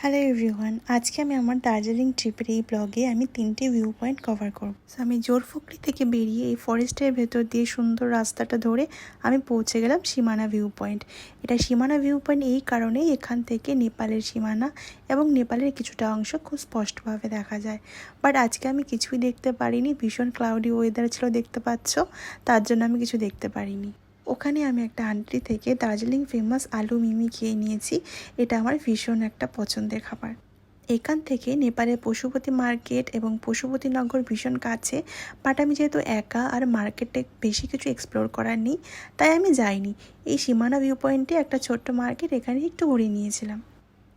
Hello everyone, আজকে আমি আমার দার্জিলিং ট্রিপের এই ব্লগে আমি 3টে ভিউ পয়েন্ট কভার করব। সো আমি জোরফুকরি থেকে বেরিয়ে এই ফরেস্টের ভেতর দিয়ে সুন্দর রাস্তাটা ধরে আমি পৌঁছে গেলাম সীমানা ভিউ পয়েন্ট। এটা সীমানা ভিউ পয়েন্ট এই কারণেই এখান থেকে নেপালের সীমানা এবং নেপালের কিছুটা অংশ খুব স্পষ্টভাবে দেখা যায়। বাট আজকে আমি কিছুই দেখতে পারিনি, ভীষণ ক্লাউডি ওয়েদার ছিল দেখতে পাচ্ছ, তার জন্য আমি কিছু দেখতে পারিনি। ওখানে আমি একটা আন্টি থেকে দার্জিলিং ফেমাস আলু মিমি খেয়ে নিয়েছি। এটা আমার ভীষণ একটা পছন্দের খাবার। এখান থেকে নেপালের পশুপতি মার্কেট এবং পশুপতিনগর ভীষণ কাছে, বাট আমি যেহেতু একা আর মার্কেটে বেশি কিছু এক্সপ্লোর করার নেই, তাই আমি যাইনি। এই সীমানা ভিউ পয়েন্টে একটা ছোট্ট মার্কেট, এখানে একটু ঘুরে নিয়েছিলাম।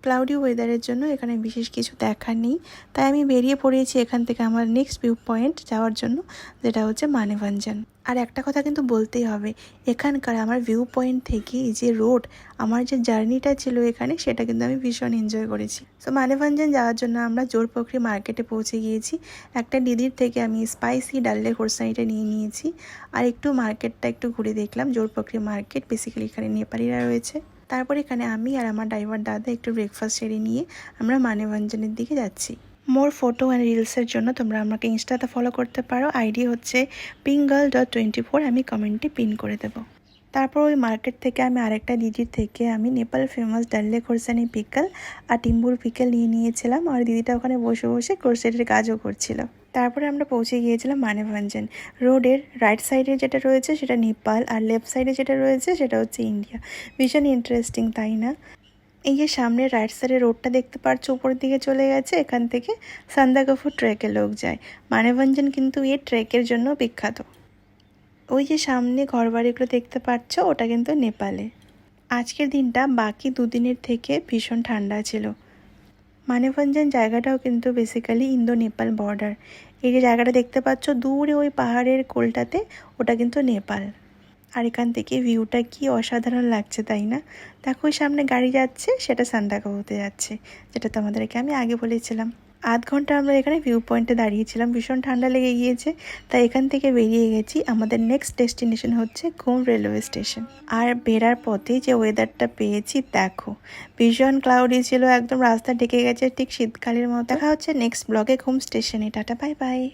ক্লাউডি ওয়েদারের জন্য এখানে বিশেষ কিছু দেখার নেই, তাই আমি বেরিয়ে পড়েছি এখান থেকে আমার নেক্সট ভিউ পয়েন্ট যাওয়ার জন্য, যেটা হচ্ছে মানেভঞ্জন। আর একটা কথা কিন্তু বলতেই হবে, এখানকার আমার ভিউ পয়েন্ট থেকে এই যে রোড, আমার যে জার্নিটা ছিল এখানে, সেটা কিন্তু আমি ভীষণ এনজয় করেছি। সো মানেভঞ্জন যাওয়ার জন্য আমরা জোরপোখরি মার্কেটে পৌঁছে গিয়েছি। একটা দিদির থেকে আমি স্পাইসি ডাল্লে খোরসানিটা নিয়ে নিয়েছি, আর একটু মার্কেটটা একটু ঘুরে দেখলাম। জোরপোখরি মার্কেট, বেসিক্যালি এখানে নেপালিরা রয়েছে। তারপর এখানে আমি আর আমার ড্রাইভার দাদা একটু ব্রেকফাস্ট সেরে নিয়ে আমরা মানেভঞ্জনের দিকে যাচ্ছি। মোর ফটো অ্যান্ড রিলসের জন্য তোমরা আমাকে ইনস্টাতে ফলো করতে পারো, আইডি হচ্ছে pinkgirl.24, আমি কমেন্টে পিন করে দেবো। তারপর ওই মার্কেট থেকে আমি আরেকটা দিদির থেকে আমি নেপাল ফেমাস ডাল্লে খোরসানি পিকল আর টিম্বুর পিকল নিয়ে নিয়েছিলাম, আর দিদিটা ওখানে বসে বসে ক্রোশেটের কাজও করছিল। তারপরে আমরা পৌঁছে গিয়েছিলাম মানেভঞ্জন। রোডের রাইট সাইডে যেটা রয়েছে সেটা নেপাল, আর লেফট সাইডে যেটা রয়েছে সেটা হচ্ছে ইন্ডিয়া। ভীষণ ইন্টারেস্টিং, তাই না? এই যে সামনে রাইট সাইডে রোডটা দেখতে পাচ্ছ, উপরের দিকে চলে গেছে, এখান থেকে সান্দাকফু ট্রেকে লোক যায়। মানেভঞ্জন কিন্তু এই ট্রেকের জন্য বিখ্যাত। ওই যে সামনে ঘরবাড়িগুলো দেখতে পাচ্ছ, ওটা কিন্তু নেপালে। আজকের দিনটা বাকি দুদিনের থেকে ভীষণ ঠান্ডা ছিল। মানেভঞ্জন জায়গাটাও কিন্তু বেসিক্যালি ইন্দো নেপাল বর্ডার। এই যে জায়গাটা দেখতে পাচ্ছ দূরে ওই পাহাড়ের কোলটাতে, ওটা কিন্তু নেপাল। আর এখান থেকে ভিউটা কি অসাধারণ লাগছে, তাই না? দেখো ওই সামনে গাড়ি যাচ্ছে, সেটা সান্দাকফুতে যাচ্ছে, যেটা তোমাদেরকে আমি আগে বলেছিলাম। আধ ঘন্টা আমরা এখানে ভিউ পয়েন্টে দাঁড়িয়েছিলাম, ভীষণ ঠান্ডা লেগে গিয়েছে, তাই এখান থেকে বেরিয়ে গেছি। আমাদের নেক্সট ডেস্টিনেশন হচ্ছে ঘুম রেলওয়ে স্টেশন। আর বেরার পথে যে ওয়েদারটা পেয়েছি দেখো, ভীষণ ক্লাউডি ছিল, একদম রাস্তা ঢেকে গেছে, ঠিক শীতকালের মতো। দেখা হচ্ছে নেক্সট ব্লগে ঘুম স্টেশনে। Tata, bye bye.